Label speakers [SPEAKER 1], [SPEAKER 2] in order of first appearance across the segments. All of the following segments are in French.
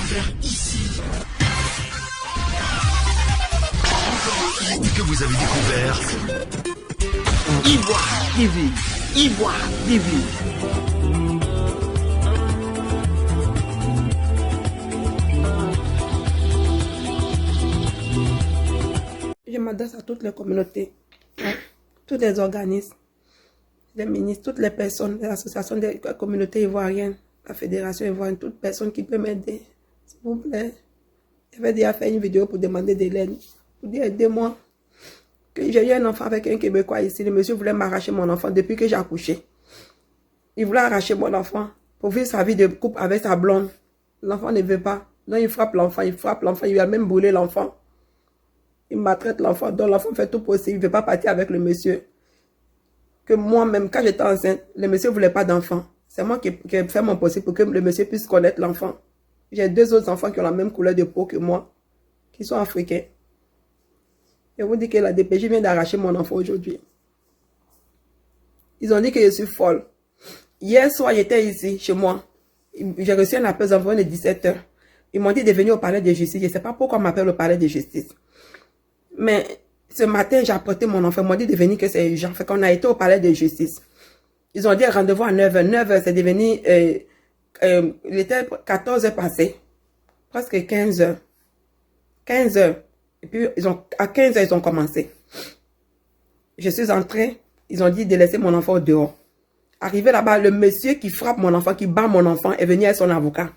[SPEAKER 1] faire ici? Et que vous avez découvert Ivoire TV. Ivoire TV.
[SPEAKER 2] Je m'adresse à toutes les communautés, tous les organismes, les ministres, toutes les personnes, les associations des communautés ivoiriennes, la fédération ivoirienne, toute personne qui peut m'aider, s'il vous plaît. Je vais déjà faire une vidéo pour demander de l'aide, pour dire aidez-moi. J'ai eu un enfant avec un Québécois ici, le monsieur voulait m'arracher mon enfant depuis que j'ai accouché. Il voulait arracher mon enfant pour vivre sa vie de couple avec sa blonde. L'enfant ne veut pas, donc il frappe l'enfant, il a même brûlé l'enfant. Il maltraite l'enfant, donc l'enfant fait tout possible, il ne veut pas partir avec le monsieur. Que moi-même, quand j'étais enceinte, le monsieur ne voulait pas d'enfant. C'est moi qui ai fait mon possible pour que le monsieur puisse connaître l'enfant. J'ai deux autres enfants qui ont la même couleur de peau que moi, qui sont africains. Je vous dis que la DPJ vient d'arracher mon enfant aujourd'hui. Ils ont dit que je suis folle. Hier soir, j'étais ici, chez moi. J'ai reçu un appel d'environ de 17 h. Ils m'ont dit de venir au palais de justice. Je ne sais pas pourquoi on m'appelle au palais de justice. Mais ce matin, j'ai apporté mon enfant. Ils m'ont dit de venir que c'est urgent. Fait qu'on a été au palais de justice. Ils ont dit rendez-vous à 9 h. 9 h, c'est devenu... il était 14 h passé. Presque 15 h. 15 h. Et puis, à 15 h, ils ont commencé. Je suis entrée. Ils ont dit de laisser mon enfant dehors. Arrivé là-bas, le monsieur qui frappe mon enfant, qui bat mon enfant, est venu avec son avocat.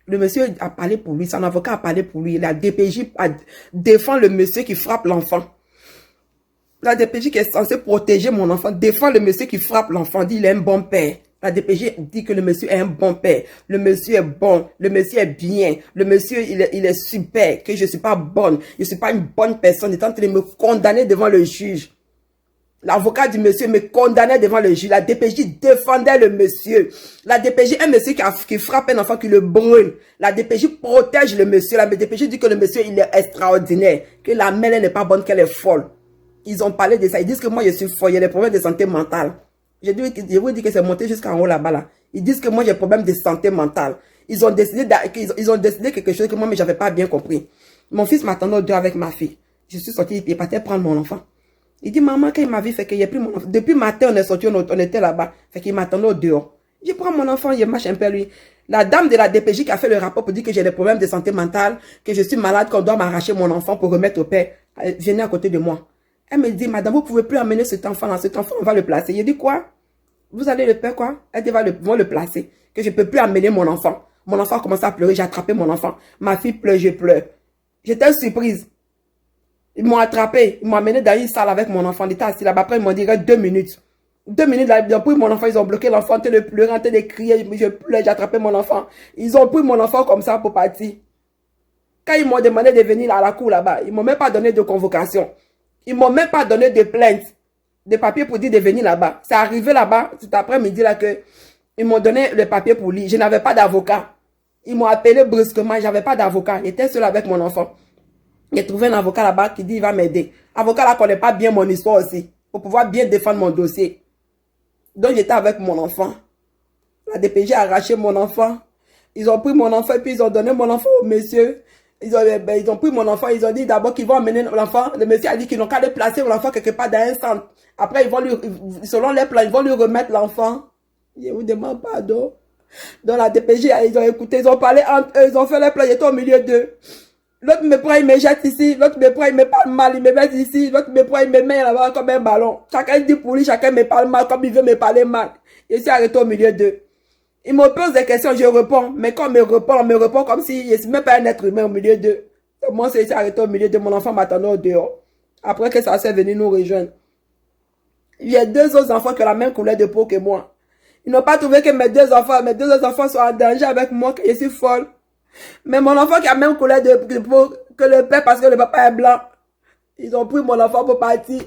[SPEAKER 2] Le monsieur a parlé pour lui, son avocat a parlé pour lui. La DPJ défend le monsieur qui frappe l'enfant. La DPJ qui est censée protéger mon enfant défend le monsieur qui frappe l'enfant, dit il est un bon père. La DPJ dit que le monsieur est un bon père. Le monsieur est bon, le monsieur est bien, le monsieur il est super, que je ne suis pas bonne, je ne suis pas une bonne personne. Il est en train de me condamner devant le juge. L'avocat du monsieur me condamnait devant le juge. La DPJ défendait le monsieur. La DPJ, un monsieur qui frappe un enfant, qui le brûle. La DPJ protège le monsieur. La DPJ dit que le monsieur, il est extraordinaire. Que la mère n'est pas bonne, qu'elle est folle. Ils ont parlé de ça. Ils disent que moi, je suis folle. Il y a des problèmes de santé mentale. Je vous dis que c'est monté jusqu'en haut là-bas. Là. Ils disent que moi, j'ai des problèmes de santé mentale. Ils ont décidé quelque chose que moi, mais j'avais pas bien compris. Mon fils m'attendait au dehors avec ma fille. Je suis sortie, il partait prendre mon enfant. Il dit, maman, quand il m'a vu, fait qu'il a pris mon enfant. Depuis matin, on est sorti, on était là-bas. Fait qu'il m'attendait au dehors. Je prends mon enfant, je marche un peu lui. La dame de la DPJ qui a fait le rapport pour dire que j'ai des problèmes de santé mentale, que je suis malade, qu'on doit m'arracher mon enfant pour remettre au père, elle venait à côté de moi. Elle me dit, madame, vous pouvez plus amener cet enfant-là. Cet enfant, on va le placer. Je dis, quoi? Vous allez le faire quoi? Elle dit, vont le placer. Que je peux plus amener mon enfant. Mon enfant a commencé à pleurer, j'ai attrapé mon enfant. Ma fille pleure, je pleure. J'étais surprise. Ils m'ont attrapé, ils m'ont amené dans une salle avec mon enfant. Il était assis là-bas. Après, ils m'ont dit, 2 minutes. 2 minutes, là, ils ont pris mon enfant, ils ont bloqué l'enfant, en train de pleurer, en train de crier. Je pleure, j'ai attrapé mon enfant. Ils ont pris mon enfant comme ça pour partir. Quand ils m'ont demandé de venir à la cour là-bas, ils m'ont même pas donné de convocation. Ils m'ont même pas donné de plainte, de papier pour dire de venir là-bas. C'est arrivé là-bas, cet après-midi là que ils m'ont donné le papier pour lire. Je n'avais pas d'avocat. Ils m'ont appelé brusquement, j'avais pas d'avocat. J'étais seul avec mon enfant. J'ai trouvé un avocat là-bas qui dit il va m'aider. Avocat là connaît pas bien mon histoire aussi. Pour pouvoir bien défendre mon dossier. Donc j'étais avec mon enfant. La DPJ a arraché mon enfant. Ils ont pris mon enfant et puis ils ont donné mon enfant au monsieur. Ils ont pris mon enfant. Ils ont dit d'abord qu'ils vont emmener l'enfant. Le monsieur a dit qu'ils n'ont qu'à le placer l'enfant quelque part dans un centre. Après ils vont lui, selon les plans, ils vont lui remettre l'enfant. Je vous demande pardon. Dans la DPJ, ils ont écouté, ils ont parlé entre eux, ils ont fait les plans, j'étais au milieu d'eux. L'autre me prend, il me jette ici. L'autre me prend, il me parle mal, il me met ici. L'autre me prend, il me met là-bas comme un ballon. Chacun dit pour lui, chacun me parle mal comme il veut me parler mal. Je suis arrêté au milieu d'eux. Ils me posent des questions, je réponds. Mais quand on me répond comme si je suis même pas un être humain au milieu d'eux. Moi, je suis arrêté au milieu de mon enfant m'attendait au dehors. Après que ça s'est venu nous rejoindre. Il y a deux autres enfants qui ont la même couleur de peau que moi. Ils n'ont pas trouvé que mes deux autres enfants sont en danger avec moi, que je suis folle. Mais mon enfant qui a même couleur de peau que le père parce que le papa est blanc. Ils ont pris mon enfant pour partir.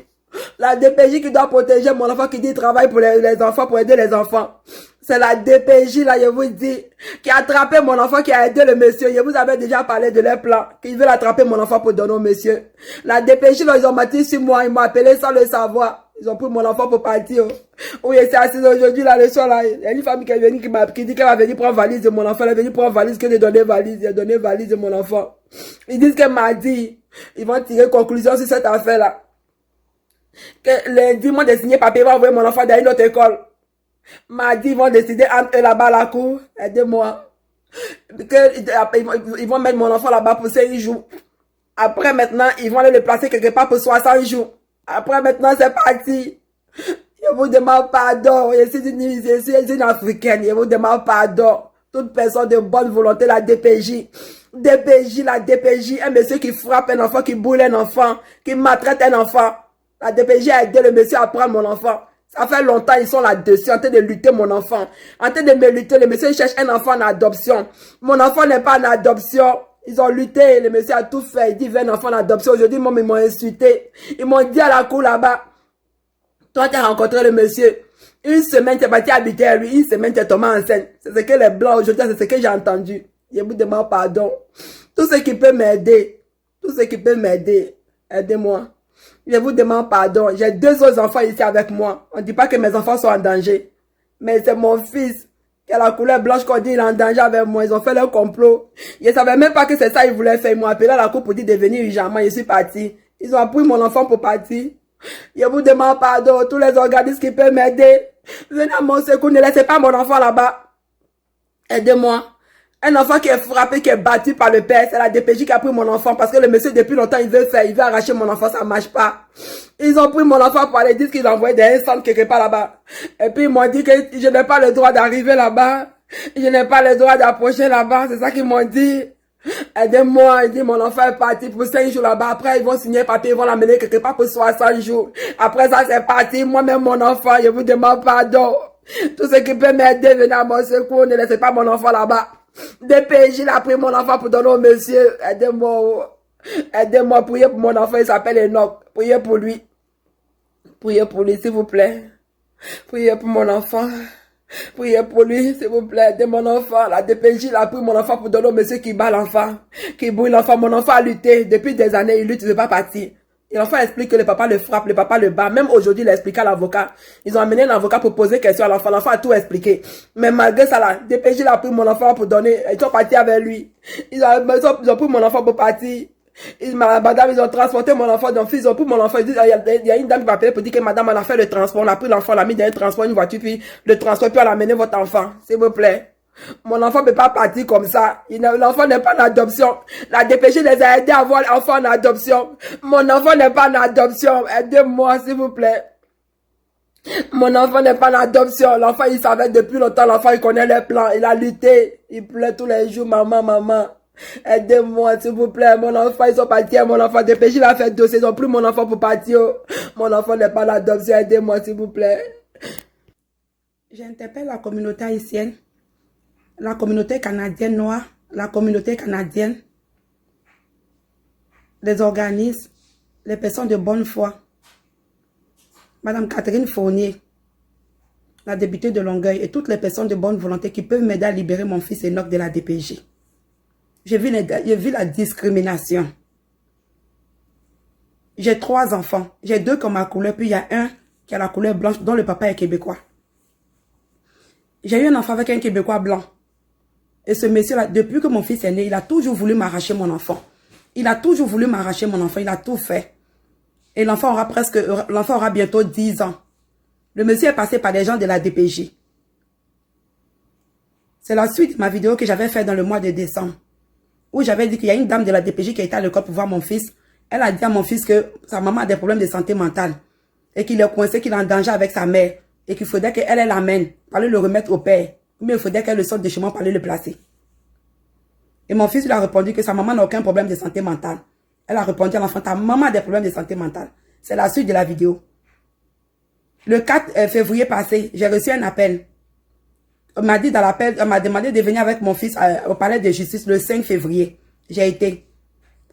[SPEAKER 2] La DPJ qui doit protéger mon enfant qui dit travaille pour les enfants, pour aider les enfants. C'est la DPJ là, je vous dis, qui a attrapé mon enfant, qui a aidé le monsieur. Je vous avais déjà parlé de leur plan, qu'ils veulent attraper mon enfant pour donner au monsieur. La DPJ là, ils ont menti sur moi, ils m'ont appelé sans le savoir. Ils ont pris mon enfant pour partir. Oui, c'est assis aujourd'hui, là, le soir, là. Il y a une femme qui est venue, qui dit qu'elle va venir prendre valise de mon enfant. Elle est venue prendre valise, que de donner valise. Elle a donné valise de mon enfant. Ils disent qu'elle m'a dit. Ils vont tirer conclusion sur cette affaire-là. Que lundi, ils m'ont désigné papier, ils vont envoyer mon enfant dans une autre école. Mardi, ils vont décider entre eux là-bas à la cour. Aidez-moi. Ils vont mettre mon enfant là-bas pour 5 jours. Après, maintenant, ils vont aller le placer quelque part pour 60 jours. Après, maintenant, c'est parti. Je vous demande pardon. Je suis une Africaine. Je vous demande pardon. Toute personne de bonne volonté, la DPJ. La DPJ, un monsieur qui frappe un enfant, qui boule un enfant, qui maltraite un enfant. La DPJ a aidé le monsieur à prendre mon enfant. Ça fait longtemps, ils sont là-dessus, en train de lutter mon enfant. En train de me lutter, le monsieur cherche un enfant en adoption. Mon enfant n'est pas en adoption. Ils ont lutté, le monsieur a tout fait. Il dit, veut un enfant en adoption. Aujourd'hui, ils m'ont insulté. Ils m'ont dit à la cour là-bas, toi, tu as rencontré le monsieur. Une semaine, tu es parti habiter à lui. Une semaine, tu es tombé enceinte. C'est ce que les blancs aujourd'hui, c'est ce que j'ai entendu. Je vous demande pardon. Tout ce qui peut m'aider, aidez-moi. Je vous demande pardon. J'ai 2 autres enfants ici avec moi. On ne dit pas que mes enfants sont en danger. Mais c'est mon fils qui a la couleur blanche qu'on dit il est en danger avec moi. Ils ont fait leur complot. Je ne savais même pas que c'est ça qu'ils voulaient faire. Ils m'ont appelé à la cour pour dire de venir urgemment. Je suis parti. Ils ont pris mon enfant pour partir. Je vous demande pardon. Tous les organismes qui peuvent m'aider. Venez à mon secours. Ne laissez pas mon enfant là-bas. Aidez-moi. Un enfant qui est frappé, qui est battu par le père, c'est la DPJ qui a pris mon enfant parce que le monsieur depuis longtemps il veut arracher mon enfant, ça marche pas. Ils ont pris mon enfant pour aller dire qu'ils l'ont envoyé dans un centre quelque part là-bas. Et puis ils m'ont dit que je n'ai pas le droit d'arriver là-bas, je n'ai pas le droit d'approcher là-bas, c'est ça qu'ils m'ont dit. Aidez-moi, ils disent mon enfant est parti pour 5 jours là-bas, après ils vont signer un papier, ils vont l'amener quelque part pour 60 jours. Après ça c'est parti, moi-même mon enfant, je vous demande pardon. Tout ce qui peut m'aider, venez à mon secours, ne laissez pas mon enfant là-bas. DPJ a pris mon enfant pour donner au monsieur. Aidez-moi. Aidez-moi. Priez pour mon enfant. Il s'appelle Enoch. Priez pour lui. Priez pour lui, s'il vous plaît. Priez pour mon enfant. Priez pour lui, s'il vous plaît. Aidez mon enfant. La DPJ a pris mon enfant pour donner au monsieur qui bat l'enfant. Qui bouille l'enfant. Mon enfant a lutté. Depuis des années, il lutte, il ne veut pas partir. Et l'enfant explique que le papa le frappe, le papa le bat. Même aujourd'hui, il a expliqué à l'avocat. Ils ont amené un avocat pour poser question à l'enfant. L'enfant a tout expliqué. Mais malgré ça, là, DPJ a pris mon enfant pour donner. Ils sont partis avec lui. Ils ont pris mon enfant pour partir. Madame, ils ont transporté mon enfant d'un fils. Ils ont pris mon enfant. Il y a une dame qui va appeler pour dire que madame, on a fait le transport. On a pris l'enfant, on l'a mis dans un transport, une voiture, puis le transport, puis on a amené votre enfant. S'il vous plaît. Mon enfant ne peut pas partir comme ça. L'enfant n'est pas en adoption. La DPJ les a aidés à avoir l'enfant en adoption. Mon enfant n'est pas en adoption. Aidez-moi, s'il vous plaît. Mon enfant n'est pas en adoption. L'enfant, il savait depuis longtemps. L'enfant, il connaît les plans. Il a lutté. Il pleure tous les jours. Maman, maman. Aidez-moi, s'il vous plaît. Mon enfant, ils sont partis. Mon enfant, DPJ a fait dossier. Ils ont pris mon enfant pour partir. Mon enfant n'est pas en adoption. Aidez-moi, s'il vous plaît. J'interpelle la communauté haïtienne. La communauté canadienne noire, la communauté canadienne, les organismes, les personnes de bonne foi. Madame Catherine Fournier, la députée de Longueuil et toutes les personnes de bonne volonté qui peuvent m'aider à libérer mon fils Enoch de la DPJ. J'ai vu la discrimination. J'ai 3 enfants. J'ai 2 comme ma couleur, puis il y a un qui a la couleur blanche dont le papa est québécois. J'ai eu un enfant avec un Québécois blanc. Et ce monsieur-là, depuis que mon fils est né, il a toujours voulu m'arracher mon enfant. Il a toujours voulu m'arracher mon enfant. Il a tout fait. Et l'enfant aura bientôt 10 ans. Le monsieur est passé par des gens de la DPJ. C'est la suite de ma vidéo que j'avais faite dans le mois de décembre. Où j'avais dit qu'il y a une dame de la DPJ qui a été à l'école pour voir mon fils. Elle a dit à mon fils que sa maman a des problèmes de santé mentale. Et qu'il est coincé, qu'il est en danger avec sa mère. Et qu'il faudrait qu'elle l'amène, pour aller le remettre au père. Mais il faudrait qu'elle le sorte de chez moi pour aller le placer. Et mon fils lui a répondu que sa maman n'a aucun problème de santé mentale. Elle a répondu à l'enfant, ta maman a des problèmes de santé mentale. C'est la suite de la vidéo. Le 4 février passé, j'ai reçu un appel. On m'a dit dans l'appel, on m'a demandé de venir avec mon fils au palais de justice le 5 février. J'ai été.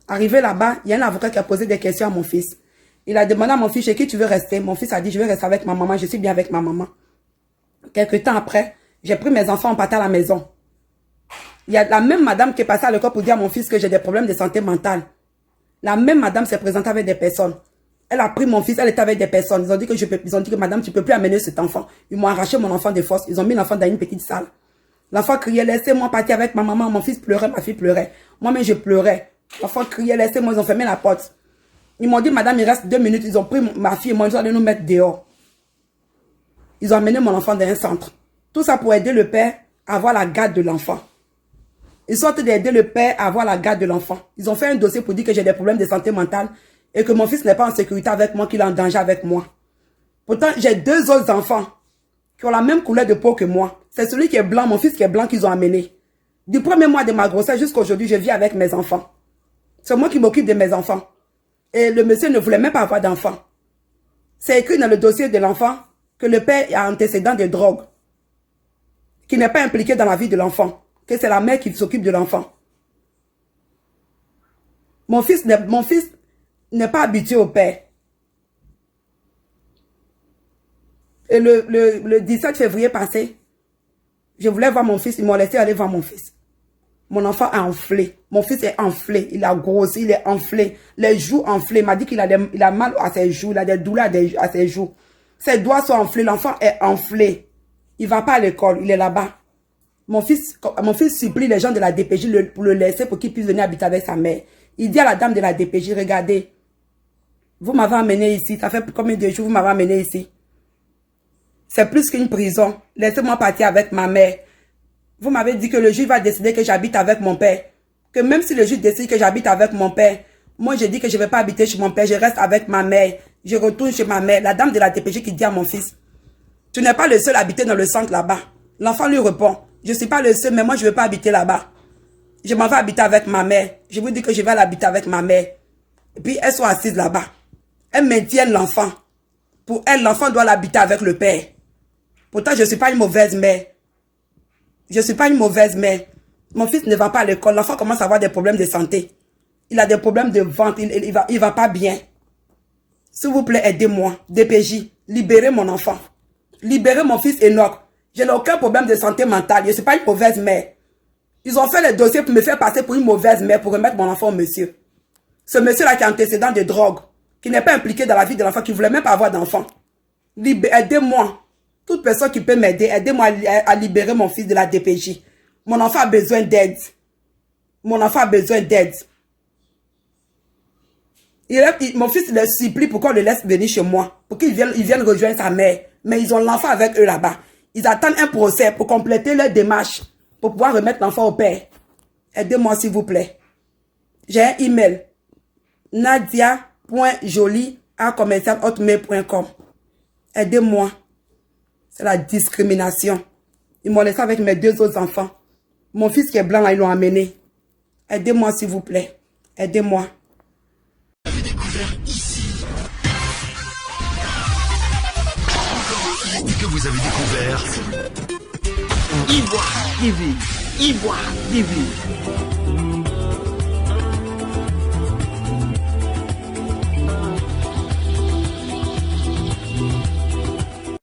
[SPEAKER 2] Arrivé là-bas, il y a un avocat qui a posé des questions à mon fils. Il a demandé à mon fils, chez qui tu veux rester? Mon fils a dit, je vais rester avec ma maman, je suis bien avec ma maman. Quelque temps après, j'ai pris mes enfants en partant à la maison. Il y a la même madame qui est passée à l'école pour dire à mon fils que j'ai des problèmes de santé mentale. La même madame s'est présentée avec des personnes. Elle a pris mon fils, elle était avec des personnes. Ils ont dit que madame, tu peux plus amener cet enfant. Ils m'ont arraché mon enfant de force. Ils ont mis l'enfant dans une petite salle. L'enfant criait, laissez-moi partir avec ma maman. Mon fils pleurait, ma fille pleurait. Moi-même, je pleurais. L'enfant criait, laissez-moi. Ils ont fermé la porte. Ils m'ont dit, madame, il reste 2 minutes. Ils ont pris ma fille et moi, ils ont allé nous mettre dehors. Ils ont amené mon enfant dans un centre. Tout ça pour aider le père à avoir la garde de l'enfant. Ils sont en train d'aider le père à avoir la garde de l'enfant. Ils ont fait un dossier pour dire que j'ai des problèmes de santé mentale et que mon fils n'est pas en sécurité avec moi, qu'il est en danger avec moi. Pourtant, j'ai 2 autres enfants qui ont la même couleur de peau que moi. C'est celui qui est blanc, mon fils qui est blanc qu'ils ont amené. Du premier mois de ma grossesse jusqu'à aujourd'hui, je vis avec mes enfants. C'est moi qui m'occupe de mes enfants. Et le monsieur ne voulait même pas avoir d'enfant. C'est écrit dans le dossier de l'enfant que le père a antécédent de drogue, qui n'est pas impliqué dans la vie de l'enfant, que c'est la mère qui s'occupe de l'enfant. Mon fils n'est pas habitué au père. Et le 17 février passé, je voulais voir mon fils, ils m'ont laissé aller voir mon fils. Mon enfant a enflé. Mon fils est enflé. Il a grossi, il est enflé. Les joues enflées. Il m'a dit qu'il a mal à ses joues. Il a des douleurs à ses joues. Ses doigts sont enflés. L'enfant est enflé. Il ne va pas à l'école. Il est là-bas. Mon fils supplie les gens de la DPJ pour le laisser pour qu'il puisse venir habiter avec sa mère. Il dit à la dame de la DPJ, regardez, vous m'avez amené ici. Ça fait combien de jours vous m'avez amené ici? C'est plus qu'une prison. Laissez-moi partir avec ma mère. Vous m'avez dit que le juge va décider que j'habite avec mon père. Que même si le juge décide que j'habite avec mon père, moi je dis que je ne vais pas habiter chez mon père, je reste avec ma mère. Je retourne chez ma mère. La dame de la DPJ qui dit à mon fils, tu n'es pas le seul à habiter dans le centre là-bas. L'enfant lui répond, je ne suis pas le seul, mais moi je ne veux pas habiter là-bas. Je m'en vais habiter avec ma mère. Je vous dis que je vais l'habiter avec ma mère. Et puis elles sont assises là-bas. Elles maintiennent l'enfant. Pour elles, l'enfant doit l'habiter avec le père. Pourtant, je ne suis pas une mauvaise mère. Je ne suis pas une mauvaise mère. Mon fils ne va pas à l'école. L'enfant commence à avoir des problèmes de santé. Il a des problèmes de ventre. Il va pas bien. S'il vous plaît, aidez-moi. DPJ, libérez mon enfant. Libérez mon fils Enoch. Je n'ai aucun problème de santé mentale. Je ne suis pas une mauvaise mère. Ils ont fait les dossiers pour me faire passer pour une mauvaise mère pour remettre mon enfant au monsieur. Ce monsieur-là qui a antécédent de drogue, qui n'est pas impliqué dans la vie de l'enfant, qui ne voulait même pas avoir d'enfant. Aidez-moi. Toute personne qui peut m'aider, aidez-moi à libérer mon fils de la DPJ. Mon enfant a besoin d'aide. Mon enfant a besoin d'aide. Mon fils le supplie pour qu'on le laisse venir chez moi. Pour qu'il vienne rejoindre sa mère. Mais ils ont l'enfant avec eux là-bas. Ils attendent un procès pour compléter leur démarche. Pour pouvoir remettre l'enfant au père. Aidez-moi s'il vous plaît. J'ai un email. nadia.jolie@hotmail.com. Aidez-moi. C'est la discrimination. Ils m'ont laissé avec mes 2 autres enfants. Mon fils qui est blanc, là, ils l'ont amené. Aidez-moi, s'il vous plaît. Aidez-moi.
[SPEAKER 1] Vous avez découvert ici. Que vous avez découvert
[SPEAKER 3] Ivoire TV. Ivoire TV.